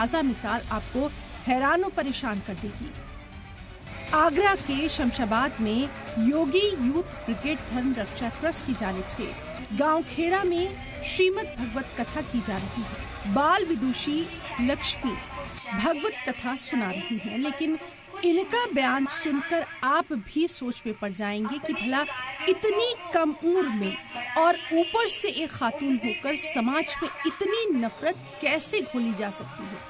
ताज़ा मिसाल आपको हैरान और परेशान कर देगी। आगरा के शमशाबाद में योगी यूथ ब्रिगेड धर्म रक्षा ट्रस्ट की जानिब से गांव खेड़ा में श्रीमद् भगवत कथा की जा रही है। बाल विदुषी लक्ष्मी भगवत कथा सुना रही हैं, लेकिन इनका बयान सुनकर आप भी सोच में पड़ जाएंगे कि भला इतनी कम उम्र में और ऊपर से एक खातून होकर समाज में इतनी नफरत कैसे घोली जा सकती है।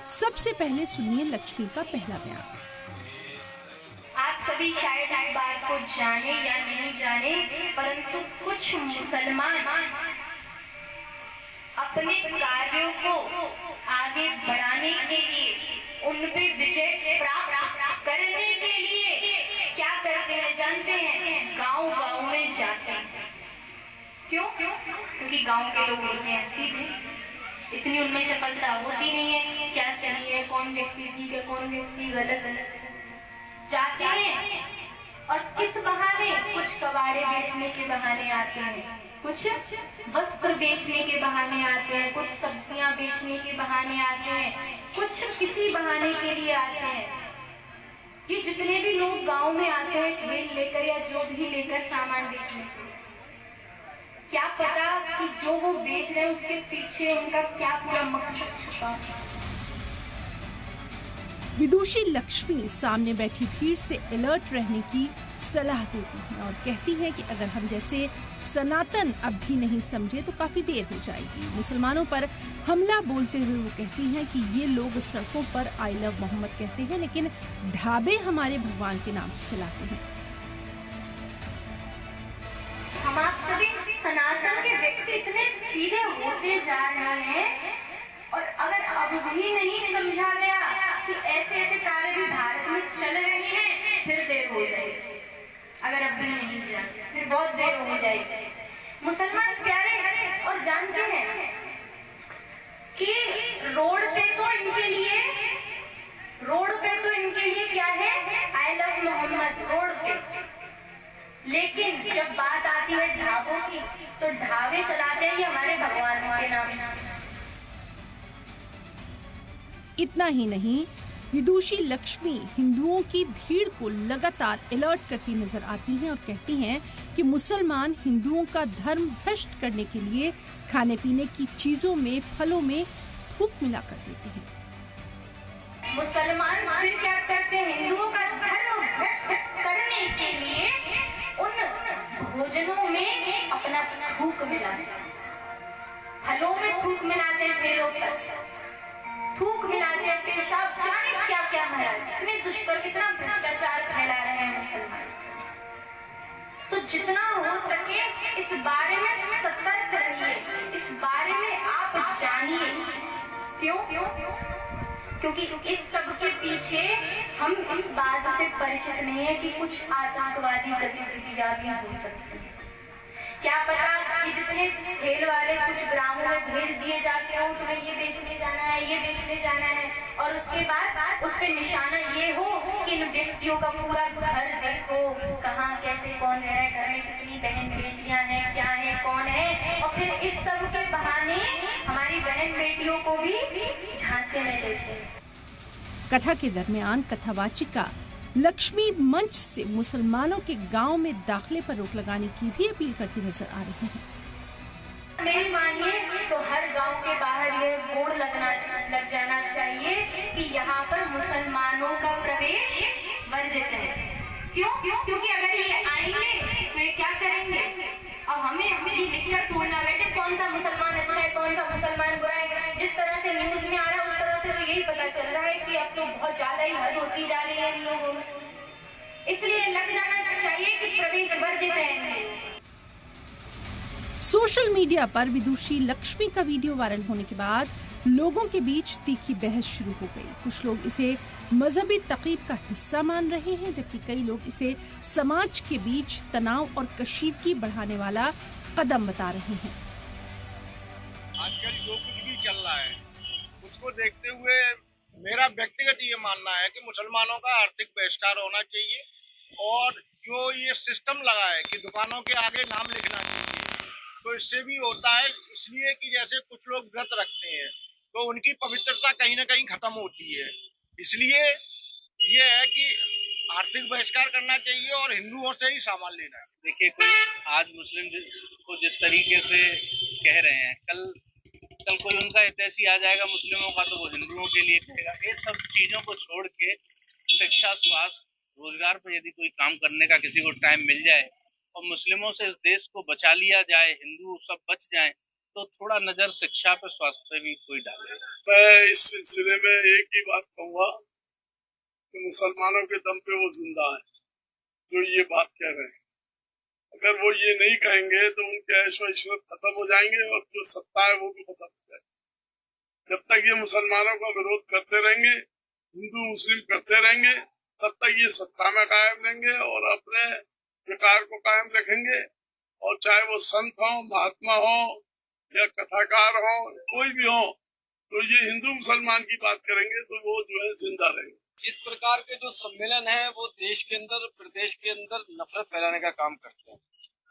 सबसे पहले सुनिए लक्ष्मी का पहला बयान। आप सभी शायद इस बात को जाने या नहीं जाने, परंतु कुछ मुसलमान अपने कार्यों को आगे बढ़ाने के लिए, उन पे विजय प्राप्त करने के लिए क्या करते हैं जानते हैं? गांव-गांव में जाते हैं। क्यों? क्योंकि गांव के लोग होते हैं सीधे, इतनी उनमें चपलता होती नहीं है क्या सही है, कौन व्यक्ति ठीक है, कौन व्यक्ति गलत है। जाते हैं और किस बहाने? कुछ कबाड़े बेचने के बहाने आते हैं, कुछ वस्त्र बेचने के बहाने आते हैं, कुछ सब्जियां बेचने के बहाने आते हैं, कुछ किसी बहाने के लिए आते हैं। ये जितने भी लोग गांव में आते हैं ठेल लेकर या जो भी लेकर सामान बेचने के, क्या पता कि जो वो बेच रहे हैं उसके पीछे उनका क्या पूरा मकसद छुपा है। विदुषी लक्ष्मी सामने बैठी भीड़ से अलर्ट रहने की सलाह देती हैं और कहती हैं कि अगर हम जैसे सनातन अब भी नहीं समझे तो काफी देर हो जाएगी। मुसलमानों पर हमला बोलते हुए वो कहती हैं कि ये लोग सड़कों पर आई लव मोहम्मद कहते हैं, लेकिन ढाबे हमारे भगवान के नाम से चलाते हैं। हम आप सभी सनातन के व्यक्ति इतने सीधे होते जा रहे हैं, और अगर अब भी नहीं समझा गया कि ऐसे ऐसे कार्य भी भारत में चल रहे हैं, फिर देर हो जाएगी। अगर अब भी नहीं जाना फिर बहुत देर हो जाएगी। मुसलमान प्यारे और जानते हैं कि रोड पे तो इनके लिए क्या है? आई लव मोहम्मद रोड पे। लेकिन जब बात आती है ढाबों की, तो ढाबे चलाते हैं हमारे भगवान के नाम। इतना ही नहीं, विदुषी लक्ष्मी हिंदुओं की भीड़ को लगातार अलर्ट करती नजर आती हैं और कहती हैं कि मुसलमान हिंदुओं का धर्म भ्रष्ट करने के लिए खाने पीने की चीजों में, फलों में थूक मिला कर देते हैं। मुसलमान फिर क्या करते हैं? हिंदुओं का धर्म भ्रष्ट करने के लिए उन भोजनों में अपना थूक मिलाते हैं, फलों में थूक मिलाते हैं, पेड़ों पर थूक मिलाते हैं, पेशाब, जाने क्या क्या महाराज, इतने दुष्कर, कितना भ्रष्टाचार फैला रहे हैं मुसलमान। तो जितना हो सके इस बारे में सतर्क रहिए, इस बारे में आप जानिए। क्यों? क्योंकि इस सब के पीछे हम इस बात से परिचित नहीं है कि कुछ आतंकवादी गतिविधियां भी हो सकती है। क्या पता कि जितने ठेल वाले कुछ ग्रामों में भेज दिए जाते हो, तुम्हें ये बेचने जाना है, ये बेचने जाना है, और उसके बाद उस पे निशाना ये हो कि इन व्यक्तियों का पूरा घर देखो, कहाँ कैसे कौन रह रहा है, घर में कितनी बहन बेटियां हैं, क्या है, कौन है, और फिर इस सब के बहाने हमारी बहन बेटियों को भी झांसे में लेते हैं। कथा के दरमियान कथावाचिका लक्ष्मी मंच से मुसलमानों के गांव में दाखिले पर रोक लगाने की भी अपील करती नजर आ रही हैं। मेरी मानिए तो हर गांव के बाहर यह बोर्ड लग जाना चाहिए कि यहाँ पर मुसलमानों का प्रवेश वर्जित है। क्यों? क्योंकि अगर ये आएंगे तो ये क्या करेंगे? अब हमें ये लिखकर ढूंढना बैठे कौन सा मुसलमान अच्छा है, कौन सा मुसलमान बुरा है। जिस तरह से न्यूज में आ रहा है उस तरह से तो यही पता चल रहा है कि अब तो बहुत ज्यादा ही हद होती जा रही है इन लोगों में। इसलिए लग जाना चाहिए कि प्रवेश वर्जित है। सोशल मीडिया पर विदुषी लक्ष्मी का वीडियो वायरल होने के बाद लोगों के बीच तीखी बहस शुरू हो गई। कुछ लोग इसे मजहबी तकरीब का हिस्सा मान रहे हैं, जबकि कई लोग इसे समाज के बीच तनाव और कशीदगी बढ़ाने वाला कदम बता रहे हैं। आजकल जो कुछ भी चल रहा है उसको देखते हुए मेरा व्यक्तिगत ये मानना है कि मुसलमानों का आर्थिक बहिष्कार होना चाहिए, और जो ये सिस्टम लगा है कि दुकानों के आगे नाम लिखना चाहिए, तो इससे भी होता है इसलिए कि जैसे कुछ लोग व्रत रखते हैं तो उनकी पवित्रता कहीं ना कहीं खत्म होती है। इसलिए ये है कि आर्थिक बहिष्कार करना चाहिए और हिंदुओं से ही सामान लेना है। देखिए, कोई आज मुस्लिम को जिस तरीके से कह रहे हैं, कल कोई उनका हितैषी आ जाएगा मुस्लिमों का, तो वो हिंदुओं के लिए कहेगा। ये सब चीजों को छोड़ के शिक्षा, स्वास्थ्य, रोजगार पर यदि कोई काम करने का किसी को टाइम मिल जाए और मुस्लिमों से इस देश को बचा लिया जाए, हिंदू सब बच जाए, तो थोड़ा नजर शिक्षा पे, स्वास्थ्य पे भी कोई डाले। मैं इस सिलसिले में एक ही बात कहूँगा कि मुसलमानों के दम पे वो जिंदा है जो ये बात कह रहे हैं। अगर वो ये नहीं कहेंगे तो उनके ऐशो इशरत खत्म हो जाएंगे और जो सत्ता है वो भी खत्म हो जाएगी। जब तक ये मुसलमानों का विरोध करते रहेंगे, हिंदू मुस्लिम करते रहेंगे, तब तक ये सत्ता में कायम रहेंगे और अपने विकार को कायम रखेंगे। और चाहे वो संत हो, महात्मा हो या कथाकार हो, कोई भी हो, तो ये हिंदू मुसलमान की बात करेंगे तो वो जो है जिंदा रहेंगे। इस प्रकार के जो सम्मेलन है वो देश के अंदर, प्रदेश के अंदर नफरत फैलाने का काम करते हैं।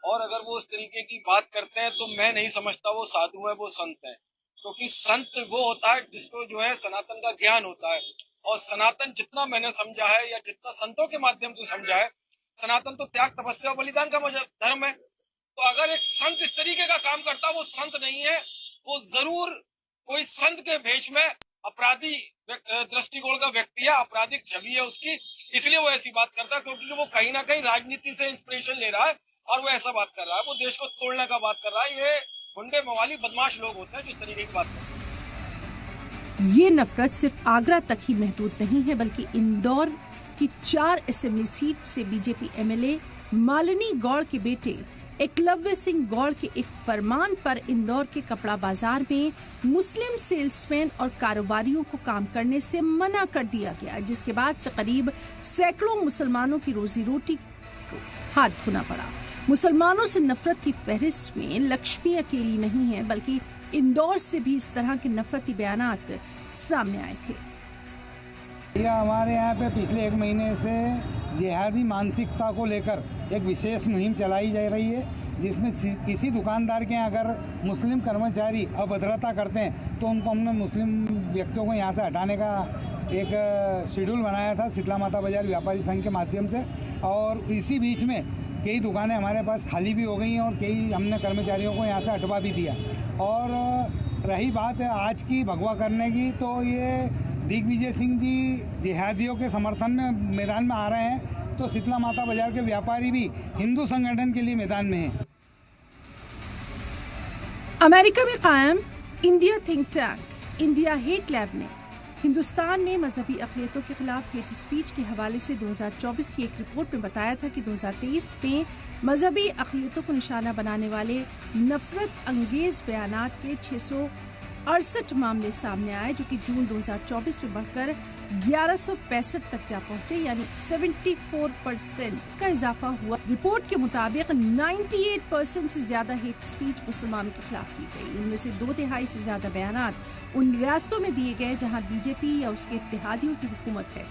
और अगर वो उस तरीके की बात करते हैं तो मैं नहीं समझता वो साधु है, वो संत है। क्योंकि संत वो होता है जिसको जो है सनातन का ज्ञान होता है। और सनातन जितना मैंने समझा है या जितना संतों के माध्यम से समझा है, सनातन तो त्याग, तपस्या और बलिदान का धर्म है। तो अगर एक संत इस तरीके का काम करता, वो संत नहीं है, वो जरूर कोई संत के भेष में अपराधी दृष्टिकोण का व्यक्ति है, आपराधिक छवि है उसकी, इसलिए वो ऐसी बात करता है। क्योंकि वो कहीं ना कहीं राजनीति से इंस्पिरेशन ले रहा है और वो ऐसा बात कर रहा है, वो देश को तोड़ने का बात कर रहा है। ये गुंडे मवाली बदमाश लोग होते हैं जिस तरीके की बात करते हैं। ये नफरत सिर्फ आगरा तक ही महदूद नहीं है, बल्कि इंदौर की 4 असेंबली सीट से बीजेपी एमएलए मालिनी गौड़ के बेटे एकलव्य सिंह गौड़ के एक फरमान पर इंदौर के कपड़ा बाजार में मुस्लिम सेल्समैन और कारोबारियों को काम करने से मना कर दिया गया, जिसके बाद से करीब सैकड़ों मुसलमानों की रोजी रोटी को हाथ धोना पड़ा। मुसलमानों से नफरत की फहरिस्त में लक्ष्मी अकेली नहीं है, बल्कि इंदौर से भी इस तरह के नफरती बयानात सामने आए थे। हमारे यहाँ पे पिछले 1 महीने से जिहादी मानसिकता को लेकर एक विशेष मुहिम चलाई जा रही है, जिसमें किसी दुकानदार के यहाँ अगर मुस्लिम कर्मचारी अभद्रता करते हैं तो उनको हमने मुस्लिम व्यक्तियों को यहाँ से हटाने का एक शेड्यूल बनाया था शीतला माता बाजार व्यापारी संघ के माध्यम से। और इसी बीच में कई दुकानें हमारे पास खाली भी हो गई हैं और कई हमने कर्मचारियों को यहाँ से हटवा भी दिया। और रही बात है आज की भगवा करने की, तो ये दिग्विजय सिंह जी जिहादियों के समर्थन में मैदान में आ रहे हैं, तो शीतला माता बाजार के व्यापारी भी हिंदू संगठन के लिए मैदान में हैं। अमेरिका में कायम India think tank India hate lab ने हिंदुस्तान में मजहबी अक़लियतों के खिलाफ हेट स्पीच के हवाले से 2024 की एक रिपोर्ट में बताया था कि 2023 में मजहबी अक़लियतों को निशाना बनाने वाले नफरत अंगेज बयानात के 668 मामले सामने आए, जो कि जून 2024 में बढ़कर 1165 तक जा पहुंचे, यानी 74% का इजाफा हुआ। रिपोर्ट के मुताबिक 98% से ज्यादा हेट स्पीच मुसलमानों के खिलाफ की गई। उनमें से 2/3 से ज्यादा बयानात उन रियासतों में दिए गए जहां बीजेपी या उसके इत्तेहादियों की हुकूमत है।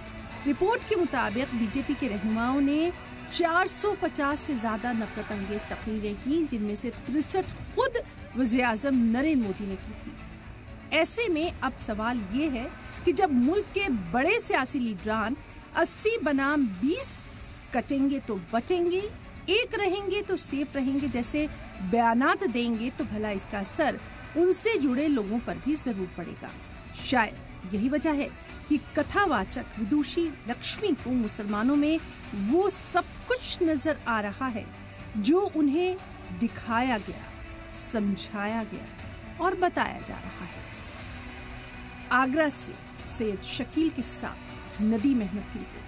रिपोर्ट के मुताबिक बीजेपी के रहनुमाओं ने 450 से ज्यादा नफरत अंगेज तकरीरें की, जिनमें से 63 खुद वज़ीर-ए-आज़म नरेंद्र मोदी ने की थी। ऐसे में अब सवाल ये है कि जब मुल्क के बड़े सियासी लीडरान 80 बनाम 20 कटेंगे तो बटेंगे, एक रहेंगे तो सेफ रहेंगे जैसे बयानात देंगे, तो भला इसका असर उनसे जुड़े लोगों पर भी जरूर पड़ेगा। शायद यही वजह है कि कथावाचक विदुषी लक्ष्मी को मुसलमानों में वो सब कुछ नजर आ रहा है जो उन्हें दिखाया गया, समझाया गया और बताया जा रहा है। आगरा से सैयद शकील के साथ नदीम अहमद की रिपोर्ट।